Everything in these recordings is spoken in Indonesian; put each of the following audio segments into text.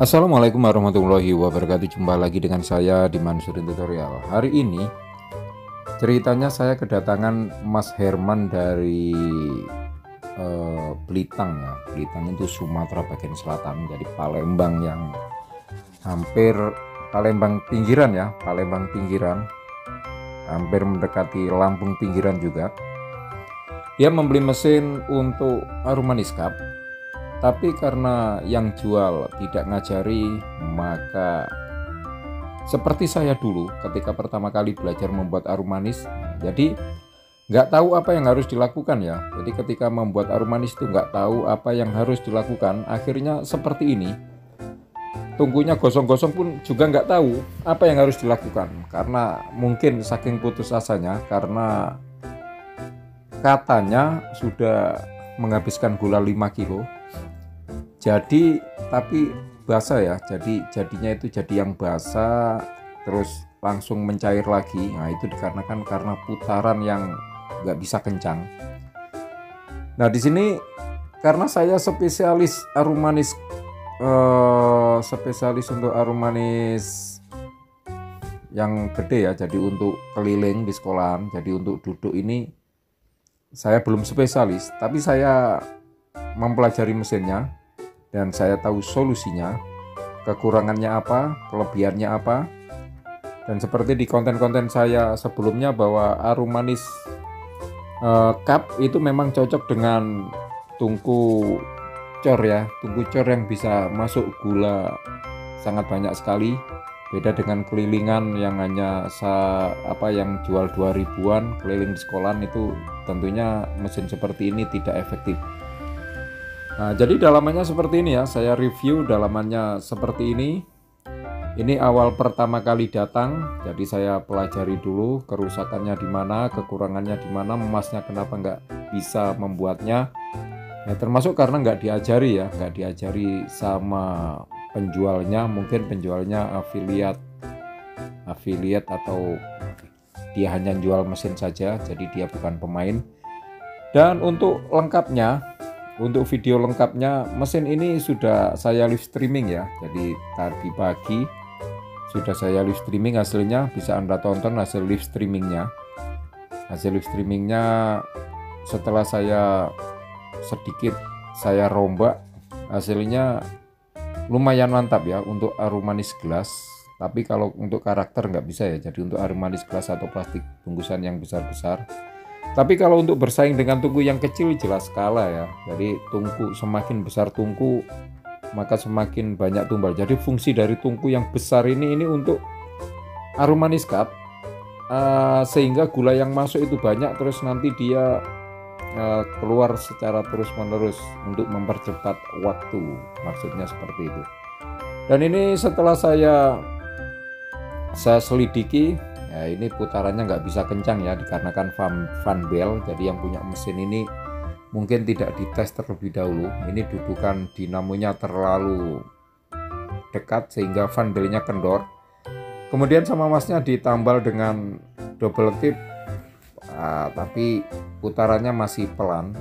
Assalamualaikum warahmatullahi wabarakatuh. Jumpa lagi dengan saya di Mansurin Tutorial. Hari ini ceritanya saya kedatangan Mas Herman dari Belitang ya. Belitang itu Sumatera bagian selatan, jadi Palembang yang hampir Palembang pinggiran ya, Palembang pinggiran, hampir mendekati Lampung pinggiran juga. Dia membeli mesin untuk Arumanis Cup, tapi karena yang jual tidak ngajari, maka seperti saya dulu ketika pertama kali belajar membuat Arumanis, jadi nggak tahu apa yang harus dilakukan ya. Jadi ketika membuat Arumanis itu nggak tahu apa yang harus dilakukan, akhirnya seperti ini. Tungkunya gosong-gosong pun juga nggak tahu apa yang harus dilakukan, karena mungkin saking putus asanya, karena katanya sudah menghabiskan gula 5 kilo. Jadi tapi basah ya, jadinya itu jadi yang basah terus langsung mencair lagi. Nah itu dikarenakan karena putaran yang nggak bisa kencang. Nah di sini karena saya spesialis Arumanis, spesialis untuk Arumanis yang gede ya, jadi untuk keliling di sekolahan, jadi untuk duduk ini saya belum spesialis, tapi saya mempelajari mesinnya dan saya tahu solusinya, kekurangannya apa, kelebihannya apa. Dan seperti di konten-konten saya sebelumnya bahwa Arumanis Cup itu memang cocok dengan tungku cor ya, tungku cor yang bisa masuk gula sangat banyak sekali. Beda dengan kelilingan yang hanya yang jual 2000-an keliling di sekolahan, itu tentunya mesin seperti ini tidak efektif. Nah, jadi dalamannya seperti ini ya, saya review dalamannya seperti ini. Ini awal pertama kali datang, jadi saya pelajari dulu kerusakannya di mana, kekurangannya di mana, emasnya kenapa nggak bisa membuatnya. Ya, termasuk karena nggak diajari ya, nggak diajari sama penjualnya, mungkin penjualnya afiliat atau dia hanya jual mesin saja, jadi dia bukan pemain. Dan untuk lengkapnya, untuk video lengkapnya, mesin ini sudah saya live streaming ya, jadi tadi pagi sudah saya live streaming, hasilnya bisa Anda tonton hasil live streamingnya. Hasil live streamingnya setelah saya sedikit saya rombak, hasilnya lumayan mantap ya untuk Arumanis gelas. Tapi kalau untuk karakter nggak bisa ya, jadi untuk Arumanis gelas atau plastik bungkusan yang besar-besar. Tapi kalau untuk bersaing dengan tungku yang kecil jelas kalah ya. Jadi tungku, semakin besar tungku maka semakin banyak tumbal. Jadi fungsi dari tungku yang besar ini untuk Arumanis Cup, sehingga gula yang masuk itu banyak, terus nanti dia keluar secara terus-menerus untuk mempercepat waktu, maksudnya seperti itu. Dan ini setelah saya selidiki ya, ini putarannya nggak bisa kencang ya, dikarenakan fan bell. Jadi yang punya mesin ini mungkin tidak dites terlebih dahulu, ini dudukan dinamonya terlalu dekat sehingga fan bellnya kendor. Kemudian sama masnya ditambal dengan double tip, tapi putarannya masih pelan.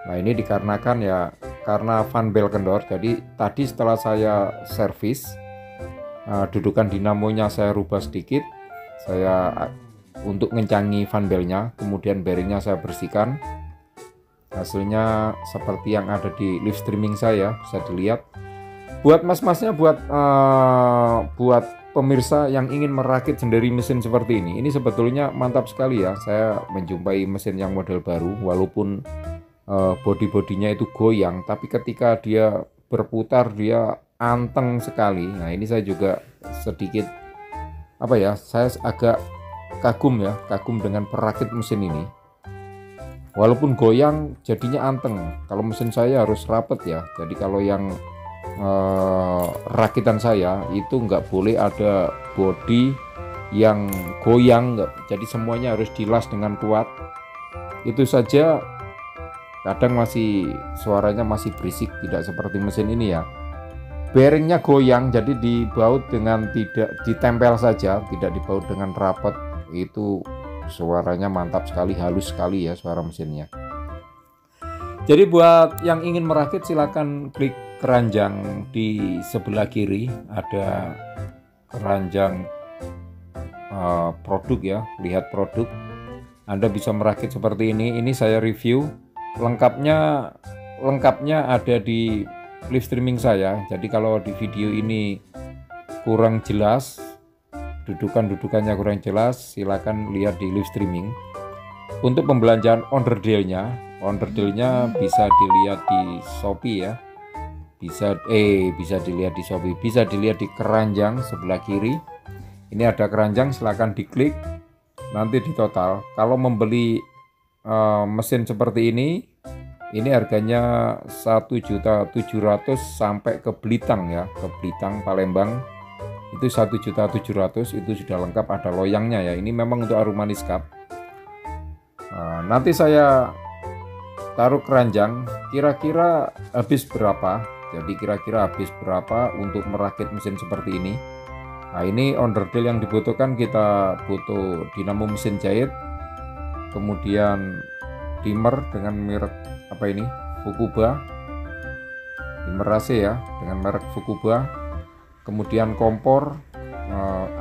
Nah ini dikarenakan ya karena fan bell kendor. Jadi tadi setelah saya servis, dudukan dinamonya saya rubah sedikit, saya untuk ngencangi fan bellnya, kemudian bearingnya saya bersihkan. Hasilnya seperti yang ada di live streaming saya, bisa dilihat. Buat mas-masnya, buat pemirsa yang ingin merakit sendiri mesin seperti ini sebetulnya mantap sekali ya. Saya menjumpai mesin yang model baru, walaupun body-bodinya itu goyang, tapi ketika dia berputar dia anteng sekali. Nah ini saya juga sedikit saya agak kagum dengan perakit mesin ini. Walaupun goyang jadinya anteng. Kalau mesin saya harus rapet ya, jadi kalau yang rakitan saya itu nggak boleh ada body yang goyang, jadi semuanya harus dilas dengan kuat. Itu saja kadang masih suaranya masih berisik, tidak seperti mesin ini ya. Bearingnya goyang, jadi dibaut dengan tidak ditempel saja, tidak dibaut dengan rapat, itu suaranya mantap sekali, halus sekali ya suara mesinnya. Jadi buat yang ingin merakit silakan klik keranjang di sebelah kiri, ada keranjang produk ya, lihat produk. Anda bisa merakit seperti ini. Ini saya review lengkapnya ada di live streaming saya. Jadi kalau di video ini kurang jelas, dudukannya kurang jelas, silakan lihat di live streaming. Untuk pembelanjaan onderdilnya bisa dilihat di Shopee ya. Bisa dilihat di Shopee, bisa dilihat di keranjang sebelah kiri. Ini ada keranjang, silakan diklik, nanti di total. Kalau membeli mesin seperti ini harganya 1.700.000 sampai ke Blitar ya, ke Blitar Palembang itu 1.700.000, itu sudah lengkap, ada loyangnya ya. Ini memang untuk Arumanis Cup. Nanti saya taruh keranjang, kira-kira habis berapa. Jadi kira-kira habis berapa untuk merakit mesin seperti ini. Nah, ini onderdil yang dibutuhkan, kita butuh dinamo mesin jahit, kemudian dimmer dengan merek apa ini, Fukuba, dimmer AC ya dengan merek Fukuba, kemudian kompor,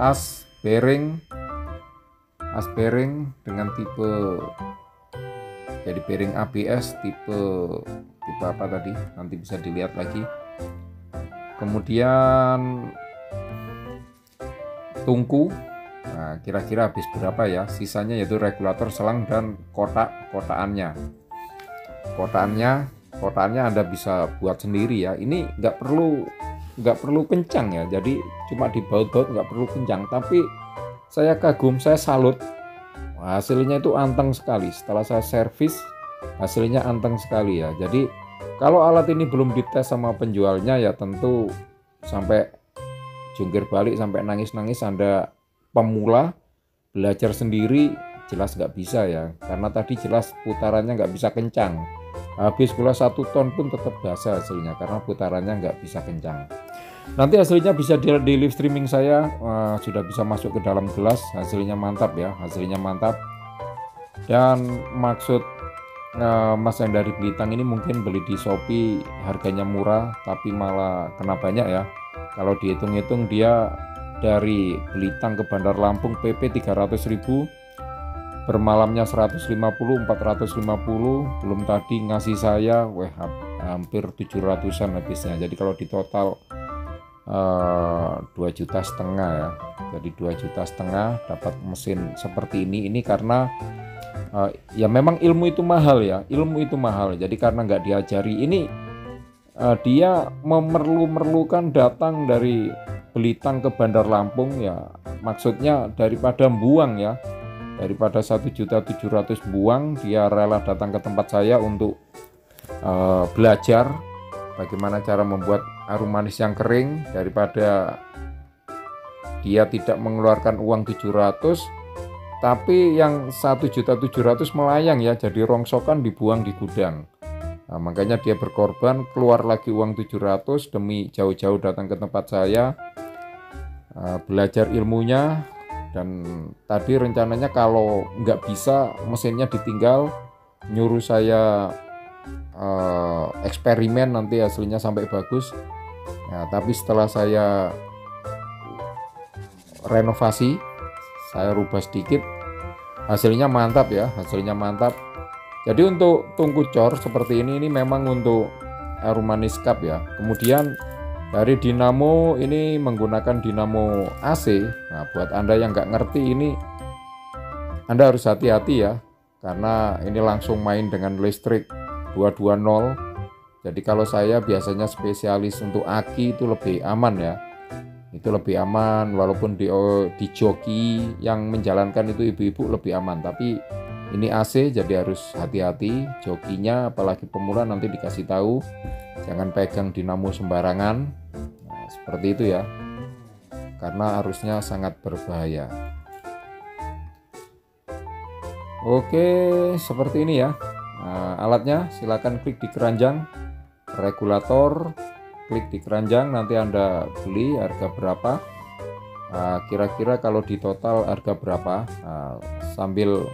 as bearing dengan tipe, jadi bearing ABS tipe apa tadi, nanti bisa dilihat lagi. Kemudian tungku, nah kira-kira habis berapa ya, sisanya yaitu regulator selang dan kotaannya Anda bisa buat sendiri ya. Ini nggak perlu kencang ya, jadi cuma dibaut-baut, nggak perlu kencang. Tapi saya kagum, saya salut, hasilnya itu anteng sekali. Setelah saya servis, hasilnya anteng sekali ya. Jadi kalau alat ini belum dites sama penjualnya ya tentu sampai jungkir balik, sampai nangis-nangis. Anda pemula belajar sendiri jelas nggak bisa ya, karena tadi jelas putarannya nggak bisa kencang. Habis gula 1 ton pun tetap basah hasilnya karena putarannya nggak bisa kencang. Nanti hasilnya bisa di live streaming saya, sudah bisa masuk ke dalam gelas. Hasilnya mantap ya, hasilnya mantap. Dan maksud Mas yang dari Blitar ini mungkin beli di Shopee harganya murah tapi malah kena banyak ya. Kalau dihitung-hitung dia dari Blitar ke Bandar Lampung PP 300.000, bermalamnya 150, 450, belum tadi ngasih saya hampir 700-an habisnya. Jadi kalau di total 2,5 juta ya. Jadi 2,5 juta dapat mesin seperti ini karena ya memang ilmu itu mahal ya, ilmu itu mahal. Jadi karena nggak diajari ini, dia memerlukan datang dari Blitar ke Bandar Lampung ya, maksudnya daripada buang ya, daripada 1.700.000 buang, dia rela datang ke tempat saya untuk belajar bagaimana cara membuat Arumanis yang kering, daripada dia tidak mengeluarkan uang 700 tapi yang 1.700.000 melayang ya, jadi rongsokan dibuang di gudang. Nah, makanya dia berkorban, keluar lagi uang 700 demi jauh-jauh datang ke tempat saya, belajar ilmunya. Dan tadi rencananya kalau nggak bisa mesinnya ditinggal, nyuruh saya eksperimen nanti hasilnya sampai bagus. Nah, tapi setelah saya renovasi, saya rubah sedikit, hasilnya mantap ya, hasilnya mantap. Jadi untuk tungku cor seperti ini memang untuk Arumanis Cup ya. Kemudian dari dinamo ini menggunakan dinamo AC. Nah, buat Anda yang nggak ngerti ini, Anda harus hati-hati ya, karena ini langsung main dengan listrik 220. Jadi kalau saya biasanya spesialis untuk aki itu lebih aman ya, itu lebih aman. Walaupun di joki yang menjalankan itu ibu-ibu lebih aman, tapi ini AC jadi harus hati-hati jokinya, apalagi pemula nanti dikasih tahu jangan pegang dinamo sembarangan. Nah, seperti itu ya, karena arusnya sangat berbahaya. Oke, seperti ini ya. Nah, alatnya silakan klik di keranjang regulator, klik di keranjang, nanti Anda beli harga berapa, kira-kira kalau di total harga berapa. Sambil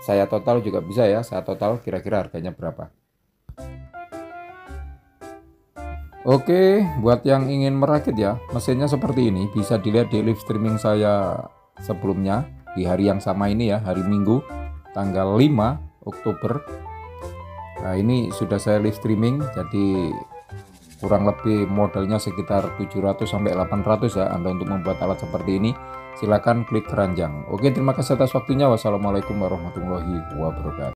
saya total juga bisa ya, saya total kira-kira harganya berapa. Oke, buat yang ingin merakit ya, mesinnya seperti ini. Bisa dilihat di live streaming saya sebelumnya di hari yang sama ini ya, hari Minggu tanggal 5 Oktober. Nah, ini sudah saya live streaming, jadi kurang lebih modalnya sekitar 700 sampai 800 ya Anda untuk membuat alat seperti ini. Silakan klik keranjang. Oke, terima kasih atas waktunya. Wassalamualaikum warahmatullahi wabarakatuh.